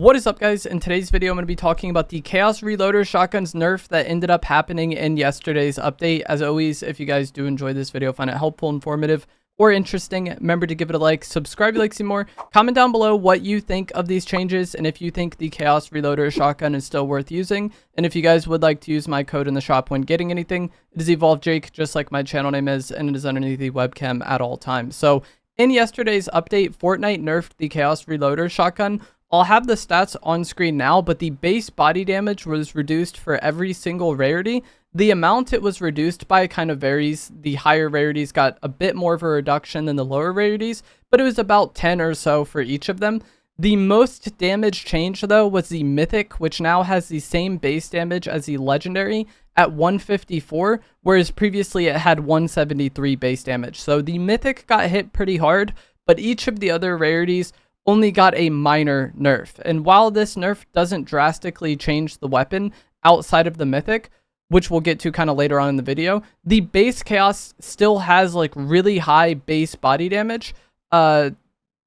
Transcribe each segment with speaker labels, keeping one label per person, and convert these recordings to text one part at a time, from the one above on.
Speaker 1: What is up, guys? In today's video, I'm going to be talking about the Chaos Reloader Shotgun's nerf that ended up happening in yesterday's update. As always, if you guys do enjoy this video, find it helpful, informative, or interesting, remember to give it a like, subscribe if you like to see more, comment down below what you think of these changes, and if you think the Chaos Reloader Shotgun is still worth using, and if you guys would like to use my code in the shop when getting anything, it is EvolveJake, just like my channel name is, and it is underneath the webcam at all times. So, in yesterday's update, Fortnite nerfed the Chaos Reloader Shotgun. I'll have the stats on screen now, but the base body damage was reduced for every single rarity. The amount it was reduced by kind of varies. The higher rarities got a bit more of a reduction than the lower rarities, but it was about 10 or so for each of them. The most damage change, though, was the Mythic, which now has the same base damage as the Legendary at 154, whereas previously it had 173 base damage. So the Mythic got hit pretty hard, but each of the other rarities only got a minor nerf. And while this nerf doesn't drastically change the weapon outside of the Mythic, which we'll get to kind of later on in the video, the base Chaos still has like really high base body damage. An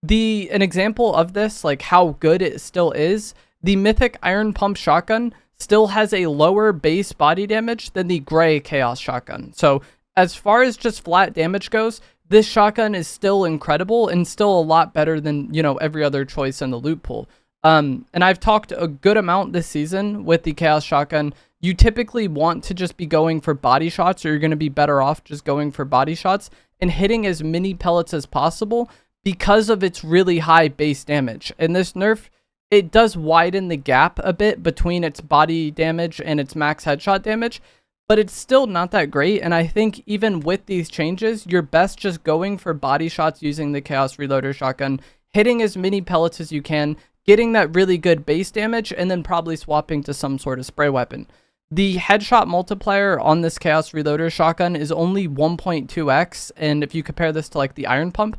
Speaker 1: example of this, like how good it still is, the Mythic Iron Pump Shotgun still has a lower base body damage than the gray Chaos Shotgun. So as far as just flat damage goes, this shotgun is still incredible and still a lot better than, every other choice in the loot pool. And I've talked a good amount this season with the Chaos Shotgun. You typically want to just be going for body shots, or you're going to be better off just going for body shots and hitting as many pellets as possible because of its really high base damage. And this nerf, it does widen the gap a bit between its body damage and its max headshot damage, but it's still not that great. And I think even with these changes, you're best just going for body shots using the Chaos Reloader Shotgun, hitting as many pellets as you can, getting that really good base damage, and then probably swapping to some sort of spray weapon. The headshot multiplier on this Chaos Reloader Shotgun is only 1.2x, and if you compare this to like the Iron Pump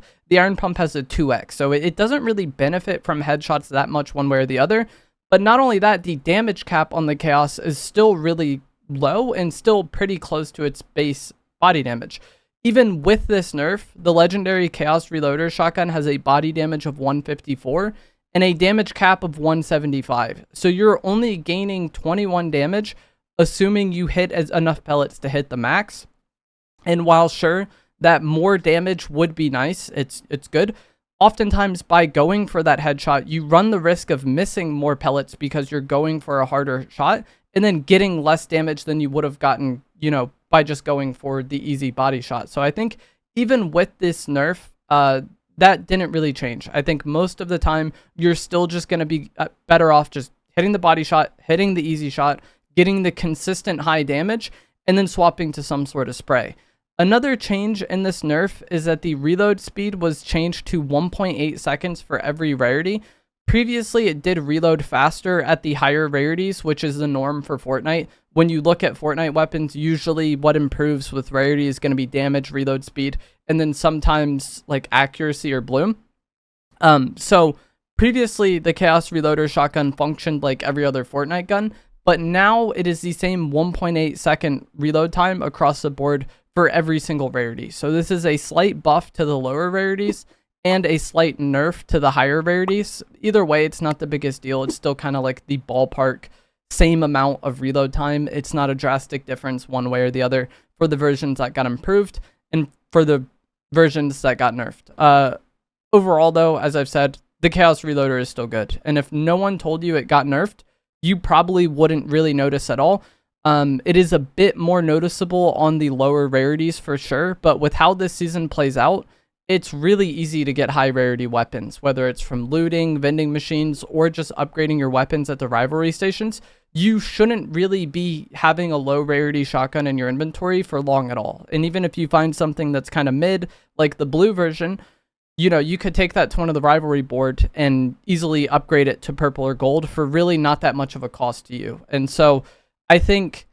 Speaker 1: has a 2x, so it doesn't really benefit from headshots that much one way or the other. But not only that, the damage cap on the Chaos is still really low and still pretty close to its base body damage. Even with this nerf, the legendary Chaos Reloader Shotgun has a body damage of 154 and a damage cap of 175. So you're only gaining 21 damage, assuming you hit enough pellets to hit the max. And while sure, that more damage would be nice, it's good, oftentimes by going for that headshot, you run the risk of missing more pellets because you're going for a harder shot and then getting less damage than you would have gotten, by just going for the easy body shot. So I think even with this nerf, that didn't really change. I think most of the time, you're still just going to be better off just hitting the body shot, hitting the easy shot, getting the consistent high damage, and then swapping to some sort of spray. Another change in this nerf is that the reload speed was changed to 1.8 seconds for every rarity. Previously, it did reload faster at the higher rarities, which is the norm for Fortnite. When you look at Fortnite weapons, usually what improves with rarity is going to be damage, reload speed, and then sometimes like accuracy or bloom. So previously, the Chaos Reloader Shotgun functioned like every other Fortnite gun, but now it is the same 1.8 second reload time across the board for every single rarity. So this is a slight buff to the lower rarities and a slight nerf to the higher rarities. Either way, it's not the biggest deal. It's still kind of like the ballpark same amount of reload time. It's not a drastic difference one way or the other for the versions that got improved and for the versions that got nerfed. Overall, though, as I've said, the Chaos Reloader is still good. And if no one told you it got nerfed, you probably wouldn't really notice at all. It is a bit more noticeable on the lower rarities for sure, but with how this season plays out, it's really easy to get high rarity weapons, whether it's from looting, vending machines, or just upgrading your weapons at the rivalry stations. You shouldn't really be having a low rarity shotgun in your inventory for long at all. And even if you find something that's kind of mid, like the blue version, you could take that to one of the rivalry board and easily upgrade it to purple or gold for really not that much of a cost to you. And so I think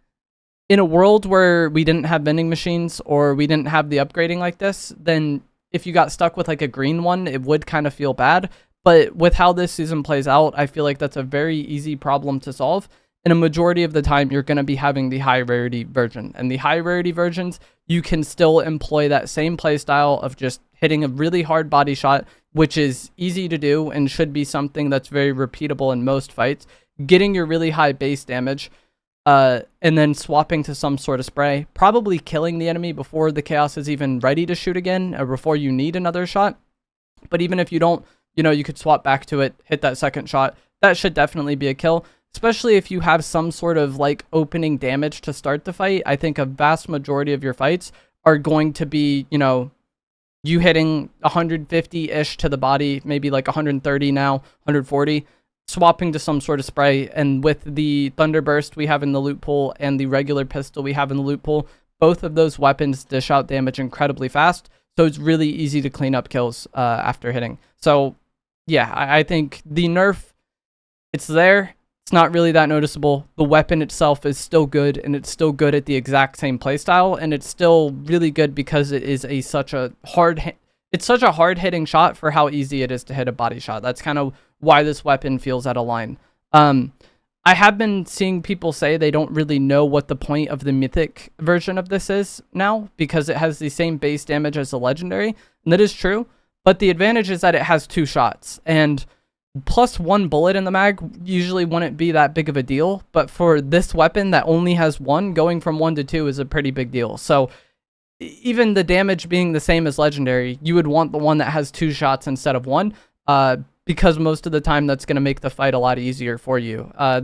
Speaker 1: in a world where we didn't have vending machines or we didn't have the upgrading like this, then if you got stuck with like a green one, it would kind of feel bad. But with how this season plays out, I feel like that's a very easy problem to solve. And a majority of the time, you're going to be having the high rarity version. And the high rarity versions, you can still employ that same playstyle of just hitting a really hard body shot, which is easy to do and should be something that's very repeatable in most fights. Getting your really high base damage, and then swapping to some sort of spray, probably killing the enemy before the chaos is even ready to shoot again, or before you need another shot. But even if you don't, you could swap back to it, hit that second shot. That should definitely be a kill, especially if you have some sort of like opening damage to start the fight. I think a vast majority of your fights are going to be, you hitting 150-ish to the body, maybe like 130 now, 140, swapping to some sort of spray. And with the Thunderburst we have in the loot pool and the regular pistol we have in the loot pool, both of those weapons dish out damage incredibly fast. So it's really easy to clean up kills after hitting. So yeah, I think the nerf, it's there. It's not really that noticeable. The weapon itself is still good, and it's still good at the exact same playstyle, and it's still really good because it is such a hard hitting shot for how easy it is to hit a body shot. That's kind of why this weapon feels out of line. I have been seeing people say they don't really know what the point of the Mythic version of this is now, because it has the same base damage as the Legendary, and that is true, but the advantage is that it has 2 shots, and plus 1 bullet in the mag usually wouldn't be that big of a deal, but for this weapon that only has 1, going from 1 to 2 is a pretty big deal. So even the damage being the same as Legendary, you would want the one that has 2 shots instead of 1, because most of the time that's going to make the fight a lot easier for you. A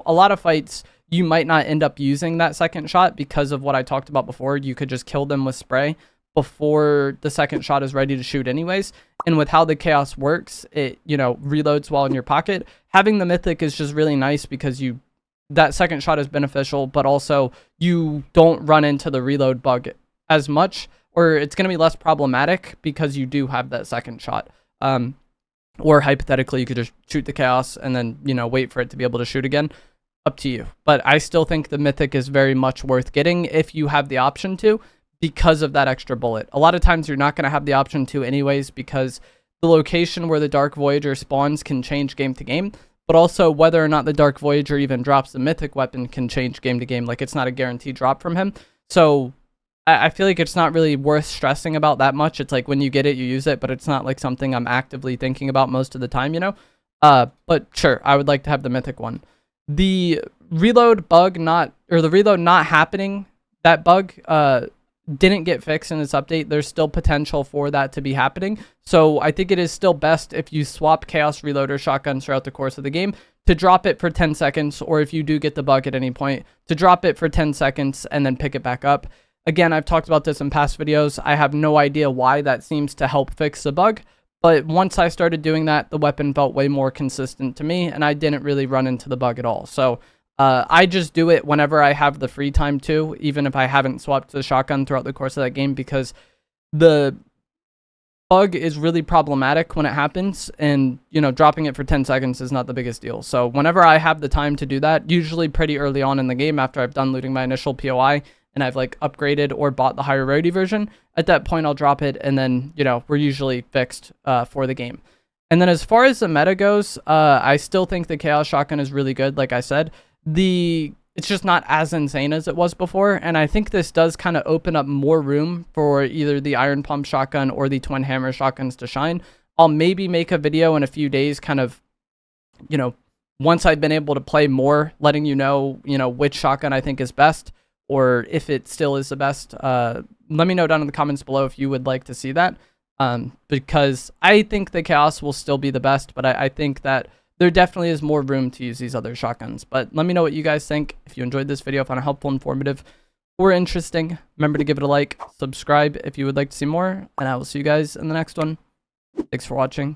Speaker 1: lot of fights you might not end up using that second shot because of what I talked about before. You could just kill them with spray before the second shot is ready to shoot anyways. And with how the chaos works, it, reloads while in your pocket. Having the Mythic is just really nice because that second shot is beneficial, but also you don't run into the reload bug as much, or it's going to be less problematic because you do have that second shot. Or hypothetically, you could just shoot the chaos and then, wait for it to be able to shoot again. Up to you. But I still think the Mythic is very much worth getting if you have the option to, because of that extra bullet. A lot of times you're not going to have the option to anyways, because the location where the Dark Voyager spawns can change game to game, but also whether or not the Dark Voyager even drops the Mythic weapon can change game to game. Like, it's not a guaranteed drop from him. So I feel like it's not really worth stressing about that much. It's like when you get it, you use it, but it's not like something I'm actively thinking about most of the time, But sure, I would like to have the Mythic one. The reload not happening, that bug, didn't get fixed in this update. There's still potential for that to be happening. So I think it is still best if you swap Chaos Reloader shotguns throughout the course of the game to drop it for 10 seconds, or if you do get the bug at any point, to drop it for 10 seconds and then pick it back up. Again, I've talked about this in past videos. I have no idea why that seems to help fix the bug, but once I started doing that, the weapon felt way more consistent to me, and I didn't really run into the bug at all. So I just do it whenever I have the free time too, even if I haven't swapped to the shotgun throughout the course of that game, because the bug is really problematic when it happens, and dropping it for 10 seconds is not the biggest deal. So whenever I have the time to do that, usually pretty early on in the game after I've done looting my initial POI and I've like upgraded or bought the higher rarity version, at that point I'll drop it, and then we're usually fixed for the game. And then as far as the meta goes, I still think the Chaos Shotgun is really good. Like I said, it's just not as insane as it was before, and I think this does kind of open up more room for either the Iron Pump Shotgun or the Twin Hammer Shotguns to shine. I'll maybe make a video in a few days, kind of, once I've been able to play more, letting you know which shotgun I think is best, or if it still is the best. Let me know down in the comments below if you would like to see that, because I think the Chaos will still be the best, but I think that there definitely is more room to use these other shotguns. But let me know what you guys think. If you enjoyed this video, found it helpful, informative, or interesting, remember to give it a like, subscribe if you would like to see more, and I will see you guys in the next one. Thanks for watching.